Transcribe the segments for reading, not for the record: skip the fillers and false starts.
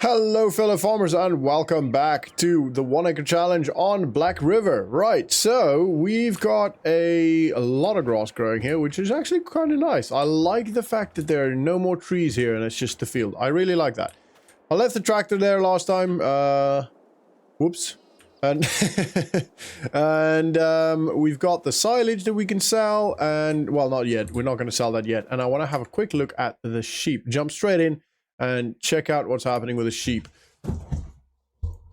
Hello fellow farmers and welcome back to the 1 acre challenge on Black River. Right, so we've got a lot of grass growing here, which is actually kind of nice. I like the fact that there are no more trees here and it's just the field. I really like that. I left the tractor there last time. Whoops. And we've got the silage that we can sell and, well, not yet. We're not going to sell that yet. And I want to have a quick look at the sheep. Jump straight in and check out what's happening with the sheep.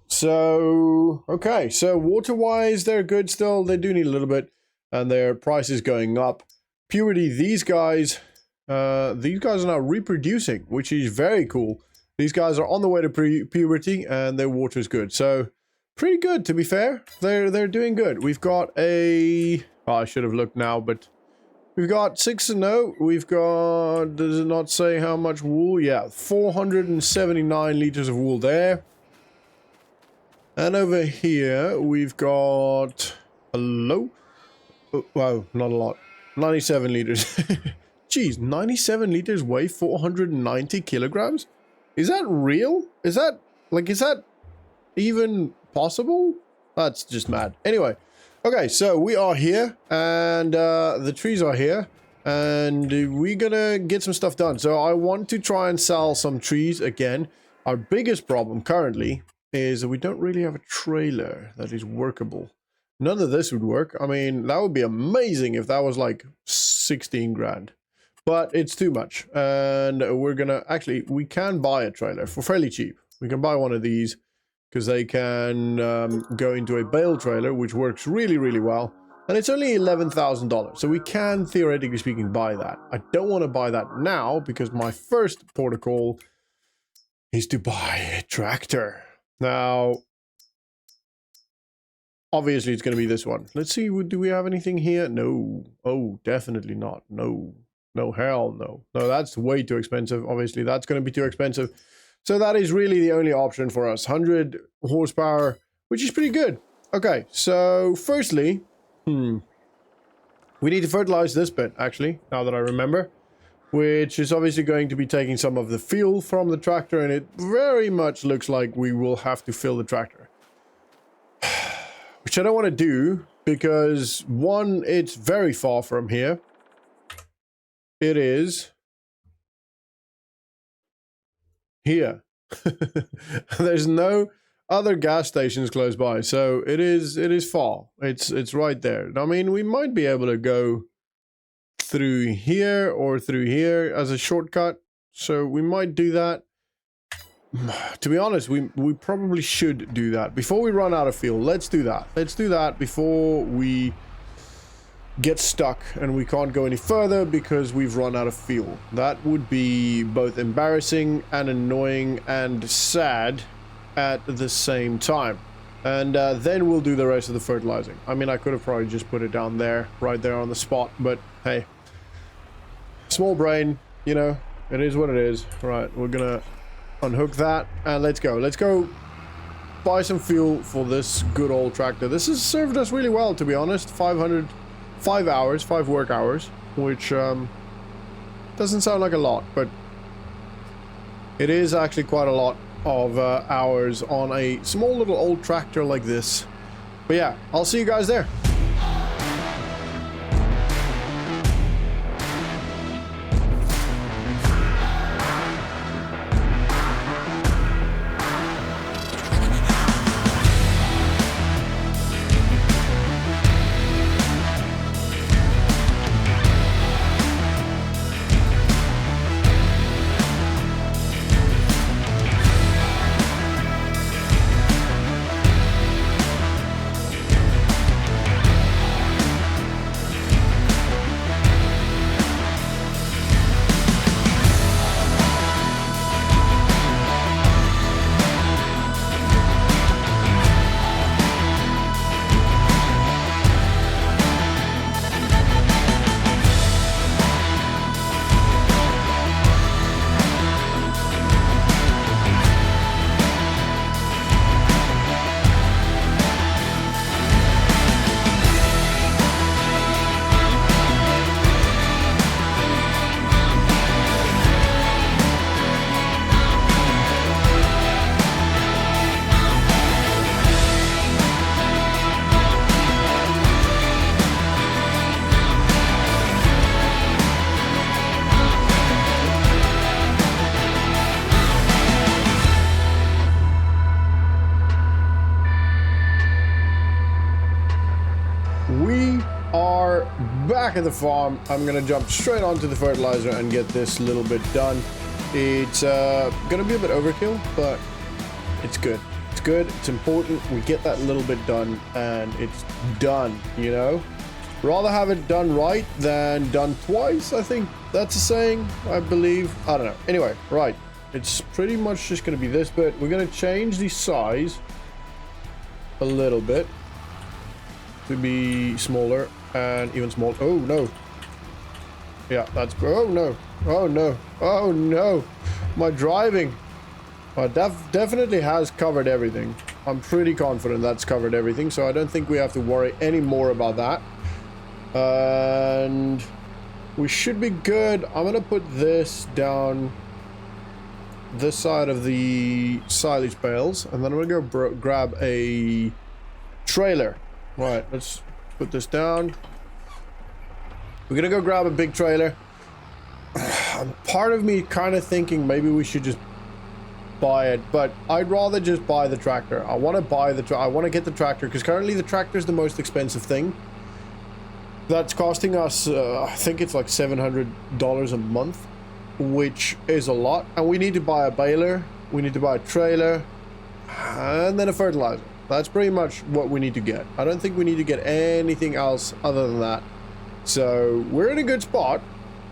So, okay, so water-wise, they're good still. They do need a little bit, and their price is going up. Purity, these guys are now reproducing, which is very cool. These guys are on the way to puberty, and their water is good. So, pretty good, to be fair. They're doing good. We've got a... Oh, I should have looked now, but... We've got 6 and no. We've got, does it not say how much wool? Yeah, 479 liters of wool there. And over here, we've got, hello? Oh, wow, not a lot. 97 liters. Jeez, 97 liters weigh 490 kilograms? Is that real? Is that even possible? That's just mad. Anyway. Okay, so we are here, and the trees are here, and we're gonna get some stuff done. So I want to try and sell some trees again. Our biggest problem currently is that we don't really have a trailer that is workable. None of this would work. I mean, that would be amazing if that was like 16 grand. But it's too much, and we're gonna... Actually, we can buy a trailer for fairly cheap. We can buy one of these. Because they can go into a bale trailer, which works really, really well. And it's only $11,000. So we can, theoretically speaking, buy that. I don't want to buy that now, because my first port of call is to buy a tractor. Now, obviously, it's going to be this one. Let's see, do we have anything here? No. Oh, definitely not. No. No, hell no. No, that's way too expensive. Obviously, that's going to be too expensive. So that is really the only option for us. 100 horsepower, which is pretty good. Okay, so firstly, we need to fertilize this bit, actually, now that I remember. Which is obviously going to be taking some of the fuel from the tractor, and it very much looks like we will have to fill the tractor. Which I don't want to do, because one, it's very far from here. It is... here. There's no other gas stations close by, so it is far. It's right there. I mean, we might be able to go through here or through here as a shortcut, so we might do that. To be honest, we probably should do that before we run out of fuel. Let's do that. Let's do that before we get stuck and we can't go any further because we've run out of fuel. That would be both embarrassing and annoying and sad at the same time. And then we'll do the rest of the fertilizing. I mean, I could have probably just put it down there, right there on the spot, but hey, small brain, you know, it is what it is. Right, we're gonna unhook that and let's go. Let's go buy some fuel for this good old tractor. This has served us really well, to be honest. 5 hours, 5 work hours, which doesn't sound like a lot, but it is actually quite a lot of hours on a small little old tractor like this. But yeah, I'll see you guys there. back at the farm. I'm gonna jump straight onto the fertilizer and get this little bit done. It's gonna be a bit overkill, but it's good. It's good, it's important. We get that little bit done and it's done, you know? Rather have it done right than done twice, I think that's a saying, I believe. I don't know. Anyway, right. It's pretty much just gonna be this bit. We're gonna change the size a little bit to be smaller and even smaller. Oh no. Yeah, that's, oh no. Oh no. Oh no. My driving. Definitely has covered everything. I'm pretty confident that's covered everything, so I don't think we have to worry any more about that. And we should be good. I'm gonna put this down this side of the silage bales, and then I'm gonna go grab a trailer. Right, let's put this down. We're gonna go grab a big trailer. Part of me kind of thinking maybe we should just buy it, but I'd rather just buy the tractor. I want to buy the I want to get the tractor because currently the tractor is the most expensive thing. That's costing us I think it's like $700 a month, which is a lot, and we need to buy a baler, we need to buy a trailer, and then a fertilizer. That's pretty much what we need to get. I don't think we need to get anything else other than that. So we're in a good spot,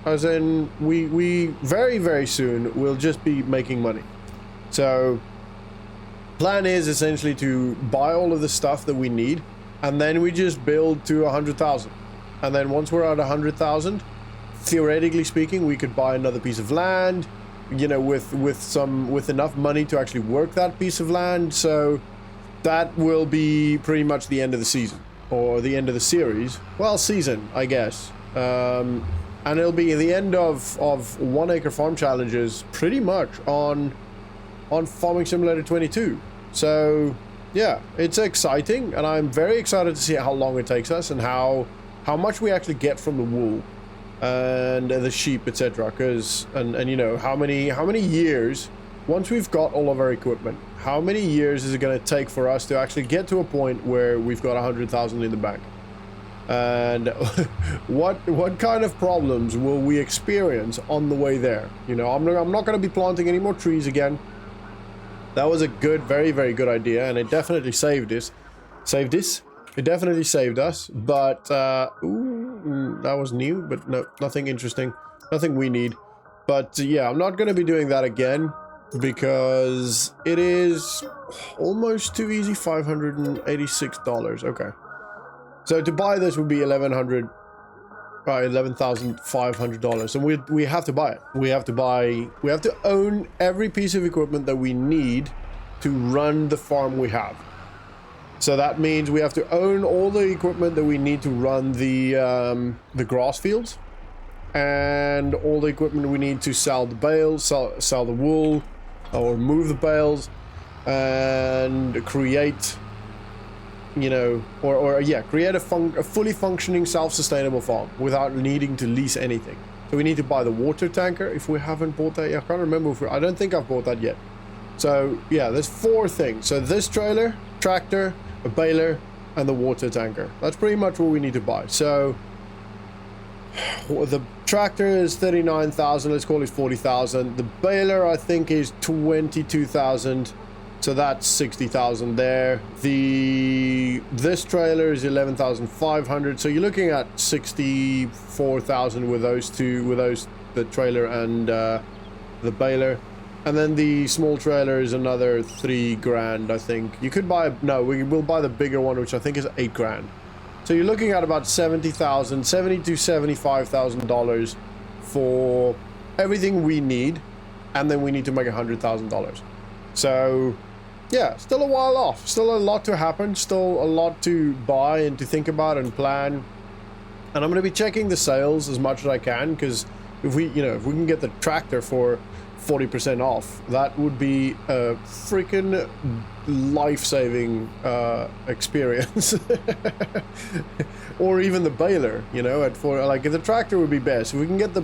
as in we very, very soon will just be making money. So plan is essentially to buy all of the stuff that we need, and then we just build to 100,000. And then once we're at 100,000, theoretically speaking, we could buy another piece of land, you know, with enough money to actually work that piece of land. So that will be pretty much the end of the season, or the end of the series. Well, season, I guess. And it'll be the end of 1 Acre Farm Challenges pretty much on Farming Simulator 22. So yeah, it's exciting, and I'm very excited to see how long it takes us and how much we actually get from the wool and the sheep, etc. Because and you know, how many years, once we've got all of our equipment, how many years is it going to take for us to actually get to a point where we've got 100,000 in the bank? And what kind of problems will we experience on the way there? You know, I'm not going to be planting any more trees again. That was a good, very, very good idea, and it definitely saved us. It definitely saved us, but ooh, that was new, but no, nothing interesting, nothing we need. But yeah, I'm not going to be doing that again because it is almost too easy. $586. Okay, so to buy this would be $11,500, and we have to buy it. We have to own every piece of equipment that we need to run the farm we have. So that means we have to own all the equipment that we need to run the grass fields, and all the equipment we need to sell the bales, sell the wool, or move the bales, and create, you know, create a fully functioning, self-sustainable farm without needing to lease anything. So we need to buy the water tanker if we haven't bought that yet. I can't remember if I don't think I've bought that yet. So yeah, there's 4 things. So this trailer, tractor, a baler, and the water tanker. That's pretty much what we need to buy. So the tractor is 39,000. Let's call it 40,000. The baler I think is 22,000. So that's 60,000 there. This trailer is 11,500. So you're looking at 64,000 with those two, the trailer and the baler. And then the small trailer is another 3 grand, I think. You could buy, no, we will buy the bigger one, which I think is 8 grand. So you're looking at about $70,000, $70,000 to $75,000 for everything we need, and then we need to make $100,000. So yeah, still a while off, still a lot to happen, still a lot to buy and to think about and plan. And I'm going to be checking the sales as much as I can, because if we can get the tractor for 40% off, that would be a freaking life-saving experience. Or even the baler, you know, if the tractor would be best. If we can get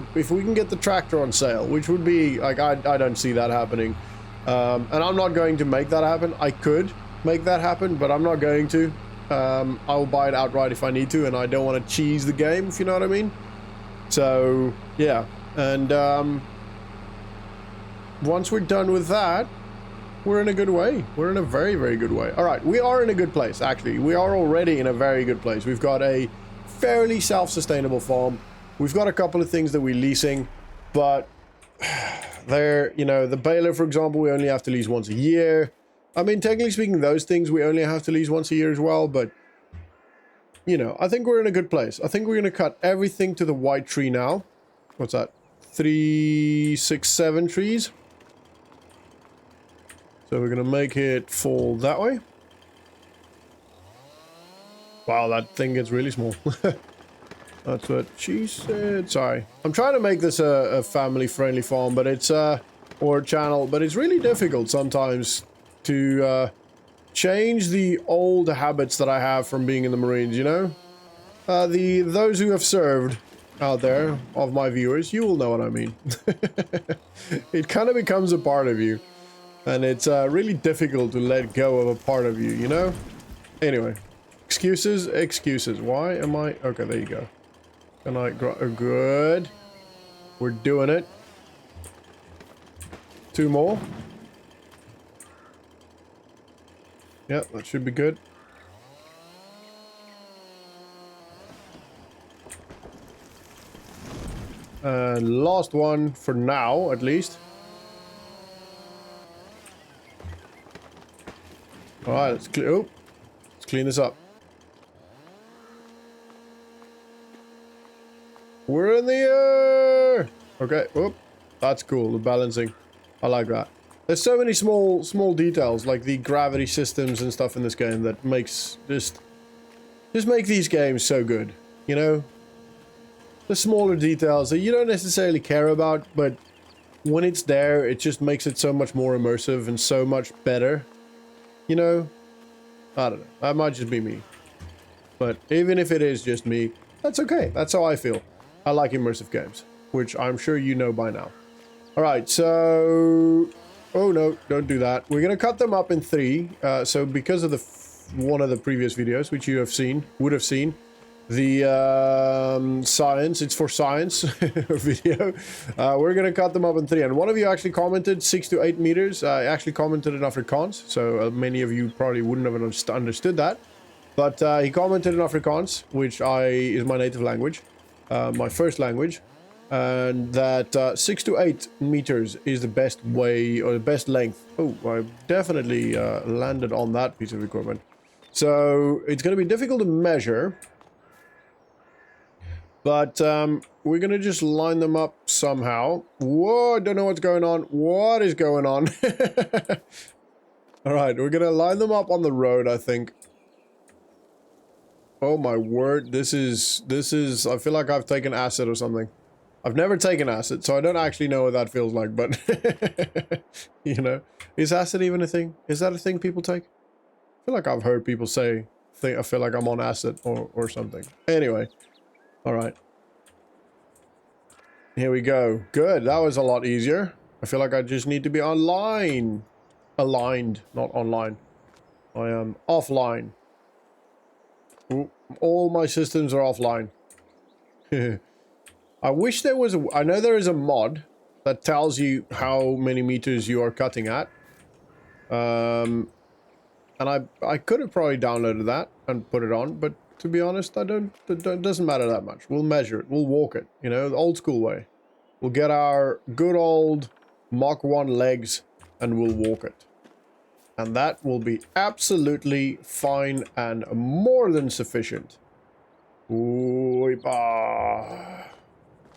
the tractor on sale, which would be like, I don't see that happening. And I'm not going to make that happen. I could make that happen, but I'm not going to. I will buy it outright if I need to, and I don't want to cheese the game, if you know what I mean. So, yeah. And once we're done with that, we're in a good way. We're in a very, very good way. All right, we are in a good place, actually. We are already in a very good place. We've got a fairly self-sustainable farm. We've got a couple of things that we're leasing, but there, you know, the baler, for example, we only have to lease once a year. I mean, technically speaking, those things we only have to lease once a year as well, but, you know, I think we're in a good place. I think we're going to cut everything to the white tree now. What's that? 3, 6, 7 trees. So we're going to make it fall that way. Wow, that thing gets really small. That's what she said. Sorry. I'm trying to make this a family-friendly farm, but it's, or channel, but it's really difficult sometimes to, change the old habits that I have from being in the Marines, you know? Those who have served out there, of my viewers, you will know what I mean. It kind of becomes a part of you. And it's really difficult to let go of a part of you, you know? Anyway. Excuses, excuses. Why am I... Okay, there you go. Can I... Good. We're doing it. 2 more. Yeah, that should be good. And last one for now, at least. Alright, let's clean this up. We're in the air! Okay, whoop. That's cool, the balancing. I like that. There's so many small details, like the gravity systems and stuff in this game that makes just make these games so good, you know? The smaller details that you don't necessarily care about, but when it's there, it just makes it so much more immersive and so much better. You know? I don't know. That might just be me. But even if it is just me, that's okay. That's how I feel. I like immersive games, which I'm sure you know by now. Alright, so... Oh no, don't do that. We're going to cut them up in 3. So because of one of the previous videos, which you would have seen, the science, it's for science video, we're going to cut them up in 3. And one of you actually commented 6 to 8 meters. I actually commented in Afrikaans, so many of you probably wouldn't have understood that. But he commented in Afrikaans, which is my native language, my first language. And that 6 to 8 meters is the best way, or the best length. Oh, I definitely landed on that piece of equipment. So it's going to be difficult to measure. But we're going to just line them up somehow. Whoa, I don't know what's going on. What is going on? Alright, we're going to line them up on the road, I think. Oh my word, this is, I feel like I've taken acid or something. I've never taken acid, so I don't actually know what that feels like, but... you know, is acid even a thing? Is that a thing people take? I feel like I've heard people say, I feel like I'm on acid or something. Anyway. Alright. Here we go. Good, that was a lot easier. I feel like I just need to be online. Aligned, not online. I am offline. Ooh, all my systems are offline. I wish there was I know there is a mod that tells you how many meters you are cutting at. And I could have probably downloaded that and put it on, but to be honest, it doesn't matter that much. We'll measure it. We'll walk it, you know, the old school way. We'll get our good old Mach 1 legs and we'll walk it. And that will be absolutely fine and more than sufficient. Ooh,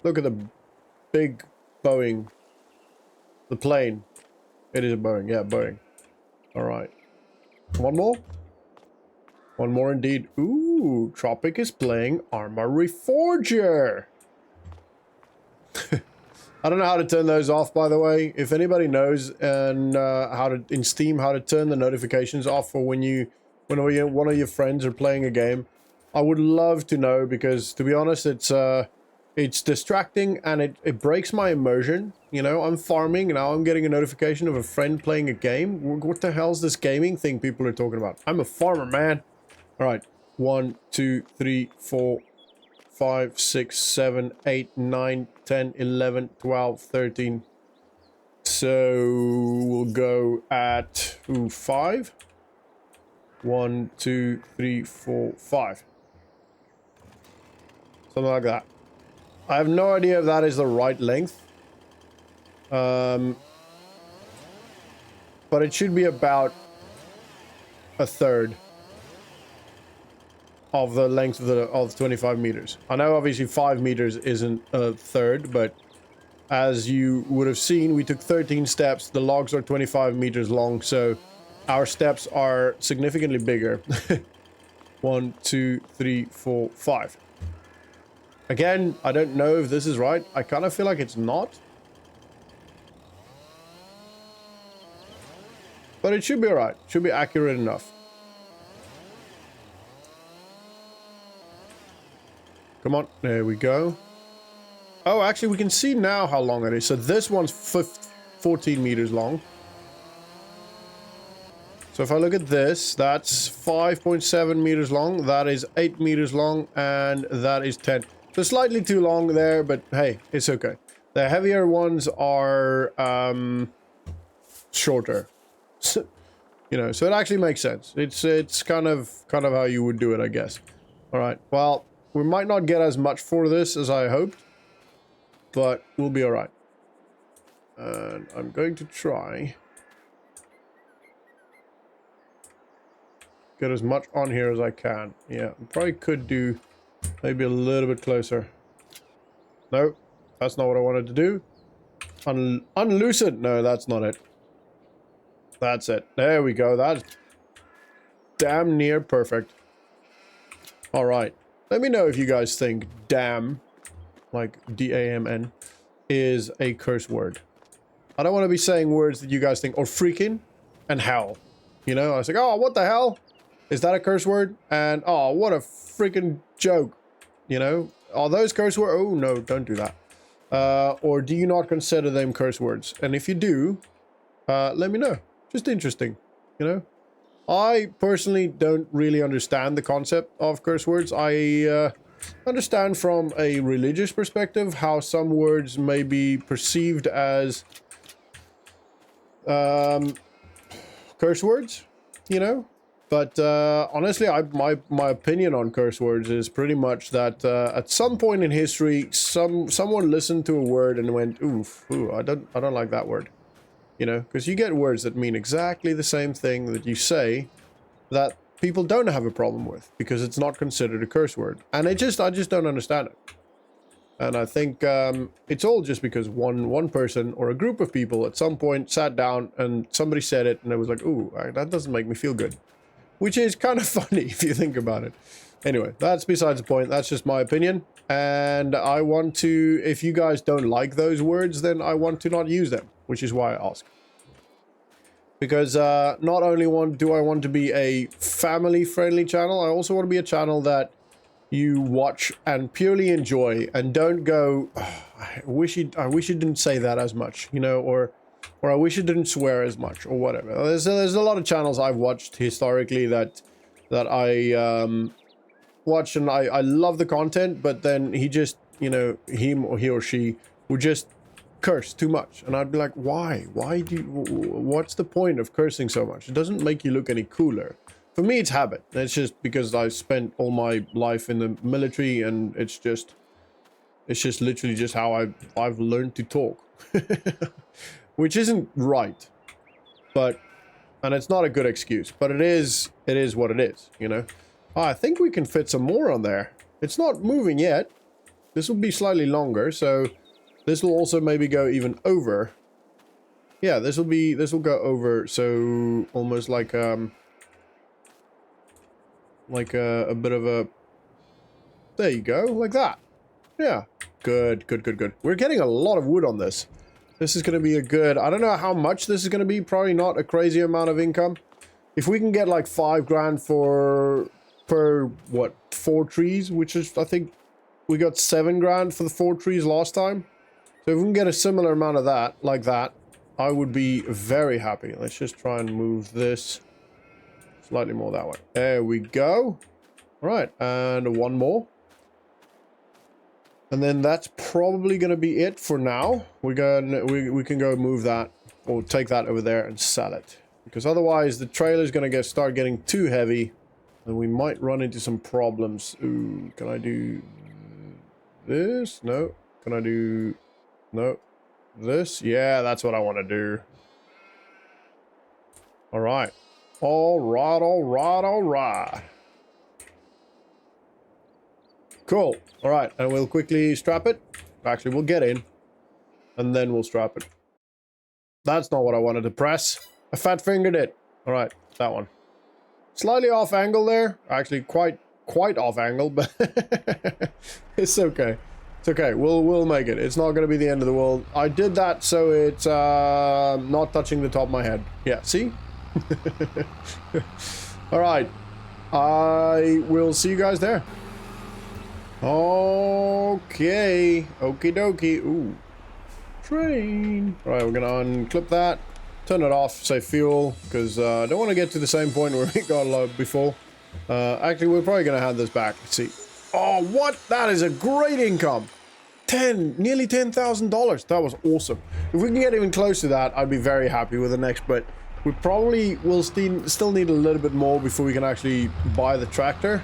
look at the big Boeing. The plane. It is a Boeing. Yeah, Boeing. Alright. One more? One more indeed. Ooh, Tropic is playing Armory Forger. I don't know how to turn those off, by the way. If anybody knows and in Steam how to turn the notifications off for when one of your friends are playing a game, I would love to know, because to be honest, it's distracting and it breaks my immersion. You know, I'm farming and now I'm getting a notification of a friend playing a game. What the hell's this gaming thing people are talking about? I'm a farmer, man. All right. 1, 2, 3, 4, 5, 6, 7, 8, 9, 10, 11, 12, 13. So we'll go at 5. 1, 2, 3, 4, 5. Something like that. I have no idea if that is the right length. But it should be about a third of the length of 25 meters. I know obviously 5 meters isn't a third, but as you would have seen, we took 13 steps. The logs are 25 meters long, so our steps are significantly bigger. 1, 2, 3, 4, 5. Again, I don't know if this is right. I kind of feel like it's not. But it should be alright. Should be accurate enough. Come on. There we go. Oh, actually, we can see now how long it is. So this one's 14 meters long. So if I look at this, that's 5.7 meters long. That is 8 meters long. And that is 10. So slightly too long there, but hey, it's okay. The heavier ones are shorter. You know, so it actually makes sense. It's kind of how you would do it, I guess. All right. Well, we might not get as much for this as I hoped, but we'll be all right. And I'm going to try get as much on here as I can. Yeah, I probably could do maybe a little bit closer. No, that's not what I wanted to do. Unloose it. No, that's not it. That's it. There we go. That's damn near perfect. All right. Let me know if you guys think damn, like D-A-M-N, is a curse word. I don't want to be saying words that you guys think, or freaking, and hell. You know, I was like, oh, what the hell? Is that a curse word? And, oh, what a freaking joke. You know, are those curse words? Oh, no, don't do that. Or do you not consider them curse words? And if you do, let me know. Just interesting, you know? I personally don't really understand the concept of curse words. I understand from a religious perspective how some words may be perceived as curse words, you know? But honestly, my opinion on curse words is pretty much that at some point in history, someone listened to a word and went, oof, ooh, I don't like that word. You know, because you get words that mean exactly the same thing that you say that people don't have a problem with because it's not considered a curse word. And I just don't understand it. And I think it's all just because one person or a group of people at some point sat down and somebody said it and it was like, ooh, that doesn't make me feel good. Which is kind of funny if you think about it. Anyway, that's besides the point. That's just my opinion. And I want to, if you guys don't like those words, then I want to not use them, which is why I ask. Because not only do I want to be a family-friendly channel, I also want to be a channel that you watch and purely enjoy and don't go, oh, I wish you didn't say that as much, you know, or I wish you didn't swear as much or whatever. There's a lot of channels I've watched historically that I watch and I love the content, but then he just, you know, he or she would just curse too much, and I'd be like, why what's the point of cursing so much? It doesn't make you look any cooler. For me, it's habit. It's just because I spent all my life in the military, and it's just literally just how I've learned to talk. Which isn't right, and it's not a good excuse, but it is what it is, you know. I think we can fit some more on there. It's not moving yet. This will be slightly longer, so this will also maybe go even over. Yeah, this will go over, so almost like a bit of a, there you go, like that. Yeah, good. We're getting a lot of wood on this. This is going to be a good, I don't know how much this is going to be, probably not a crazy amount of income. If we can get like 5 grand per what, 4 trees, which is, I think we got 7 grand for the 4 trees last time. So if we can get a similar amount of that, like that, I would be very happy. Let's just try and move this slightly more that way. There we go. All right, and one more. And then that's probably going to be it for now. We can go move that or take that over there and sell it. Because otherwise the trailer is going to start getting too heavy and we might run into some problems. Ooh, can I do this? No. Can I do... No. This? Yeah, that's what I want to do. All right. All right, all right, all right. Cool. All right, and we'll quickly strap it. Actually, we'll get in, and then we'll strap it. That's not what I wanted to press. I fat-fingered it. All right, that one. Slightly off angle there. Actually, quite off angle, but it's okay. It's okay. We'll make it. It's not going to be the end of the world. I did that so it's not touching the top of my head. Yeah, see? All right. I will see you guys there. Okay. Okie dokie. Ooh. Train. All right, we're going to unclip that. Turn it off. Save fuel. Because I don't want to get to the same point where we got before. Actually, we're probably going to hand this back. Let's see. Oh, what? That is a great income. Nearly $10,000. That was awesome. If we can get even close to that, I'd be very happy with the next, but we probably will still need a little bit more before we can actually buy the tractor.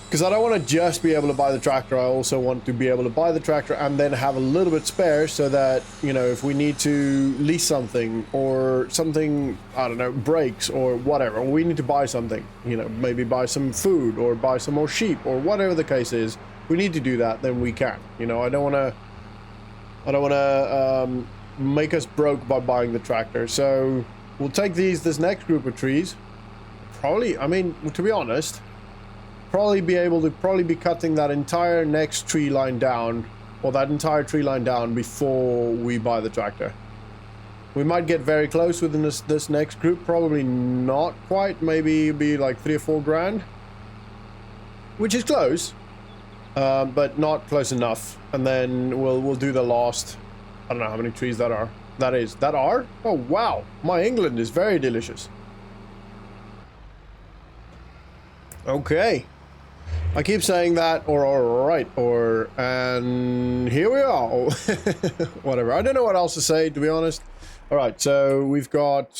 Because I don't want to just be able to buy the tractor. I also want to be able to buy the tractor and then have a little bit spare so that, you know, if we need to lease something or something, I don't know, breaks or whatever, or we need to buy something, you know, maybe buy some food or buy some more sheep or whatever the case is, we need to do that, then we can. You know, I don't want to make us broke by buying the tractor. So we'll take this next group of trees. Probably, I mean, to be honest, probably be cutting that entire next tree line down, or that entire tree line down before we buy the tractor. We might get very close within this next group, probably not quite, maybe be like 3 or 4 grand, which is close, but not close enough. And then we'll do the last, I don't know how many trees that are. That are? Oh wow, my England is very delicious. Okay. I keep saying that, or alright, or, and here we are. Whatever. I don't know what else to say, to be honest. Alright, so we've got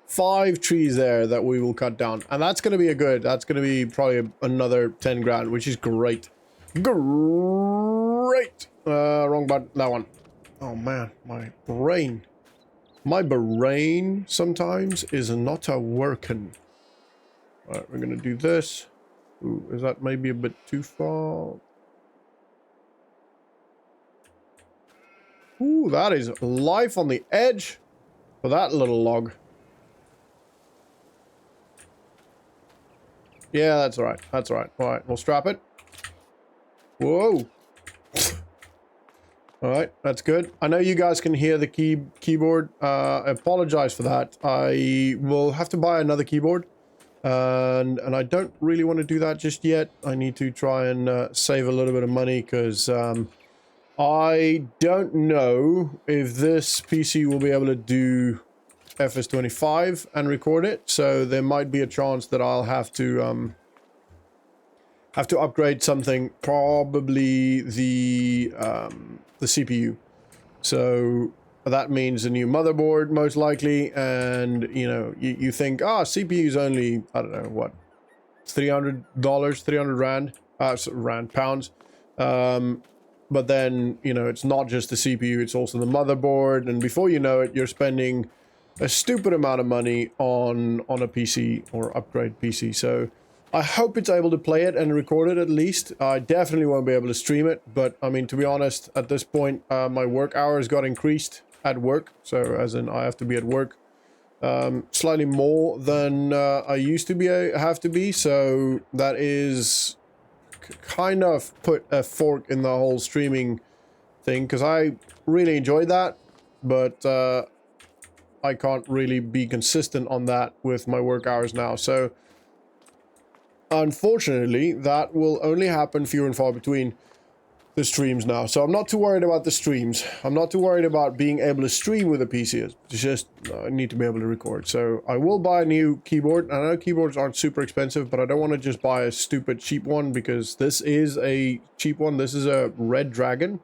5 trees there that we will cut down. And that's going to be that's going to be probably another 10 grand, which is great. Great! Wrong button, that one. Oh man, my brain sometimes is not working. Alright, we're going to do this. Ooh, is that maybe a bit too far? Ooh, that is life on the edge for that little log. Yeah, that's all right. That's all right. All right, we'll strap it. Whoa. All right, that's good. I know you guys can hear the keyboard. I apologize for that. I will have to buy another keyboard. And I don't really want to do that just yet. I need to try and save a little bit of money because I don't know if this PC will be able to do FS22 and record it. So there might be a chance that I'll have to upgrade something, probably the CPU. So that means a new motherboard, most likely, and, you know, you think, CPU is only, I don't know, what, $300, 300 rand, pounds. But then, you know, it's not just the CPU, it's also the motherboard, and before you know it, you're spending a stupid amount of money on a PC or upgrade PC. So I hope it's able to play it and record it at least. I definitely won't be able to stream it, but, I mean, to be honest, at this point, my work hours got increased at work, so as in I have to be at work slightly more than I used to have to be, so that is kind of put a fork in the whole streaming thing, because I really enjoyed that, but I can't really be consistent on that with my work hours now. So unfortunately that will only happen few and far between. the streams now. So I'm not too worried about the streams. I'm not too worried about being able to stream with a PC. It's just I need to be able to record. So I will buy a new keyboard. I know keyboards aren't super expensive, but I don't want to just buy a stupid cheap one because this is a cheap one. This is a Red Dragon.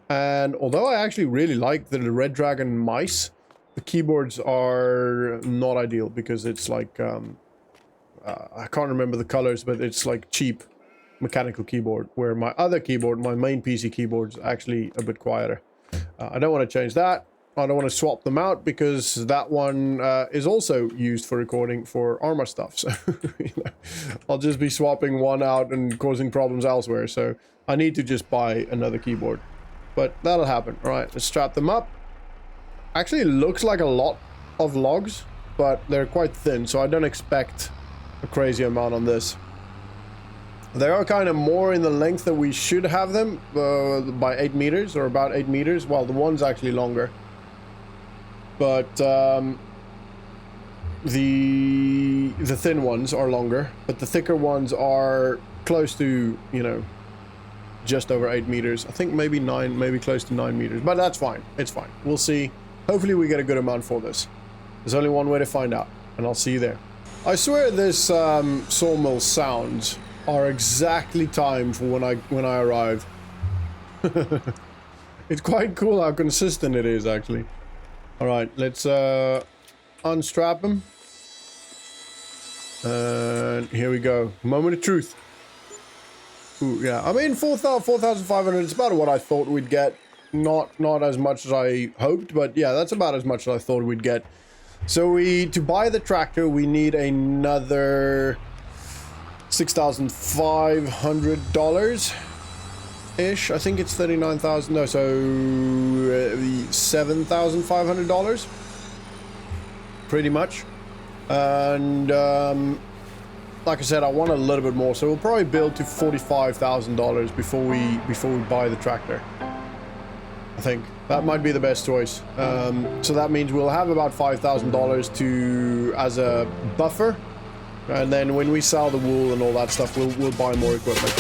And although I actually really like the Red Dragon mice, the keyboards are not ideal because it's like, I can't remember the colors, but it's like cheap mechanical keyboard, where my other keyboard, my main PC keyboard, is actually a bit quieter. I don't want to change that. I don't want to swap them out because that one is also used for recording for Arma stuff. So you know, I'll just be swapping one out and causing problems elsewhere. So I need to just buy another keyboard. But that'll happen. All right, let's strap them up. Actually, it looks like a lot of logs, but they're quite thin, so I don't expect a crazy amount on this. They are kind of more in the length that we should have them, by 8 meters, or about 8 meters. Well, the one's actually longer. But the thin ones are longer, but the thicker ones are close to, you know, just over 8 meters. I think maybe 9, maybe close to 9 meters, but that's fine. It's fine. We'll see. Hopefully we get a good amount for this. There's only one way to find out, and I'll see you there. I swear this sawmill sounds are exactly timed for when I arrived. It's quite cool how consistent it is, actually. All right, let's unstrap them. And here we go. Moment of truth. Ooh, yeah, I mean 4,500. It's about what I thought we'd get. Not as much as I hoped, but yeah, that's about as much as I thought we'd get. So to buy the tractor, we need another $6,500 ish. I think it's 39,000. No, so $7,500, pretty much. And like I said, I want a little bit more, so we'll probably build to $45,000 before we buy the tractor. I think that might be the best choice. So that means we'll have about $5,000 as a buffer, and then when we sell the wool and all that stuff, we'll buy more equipment.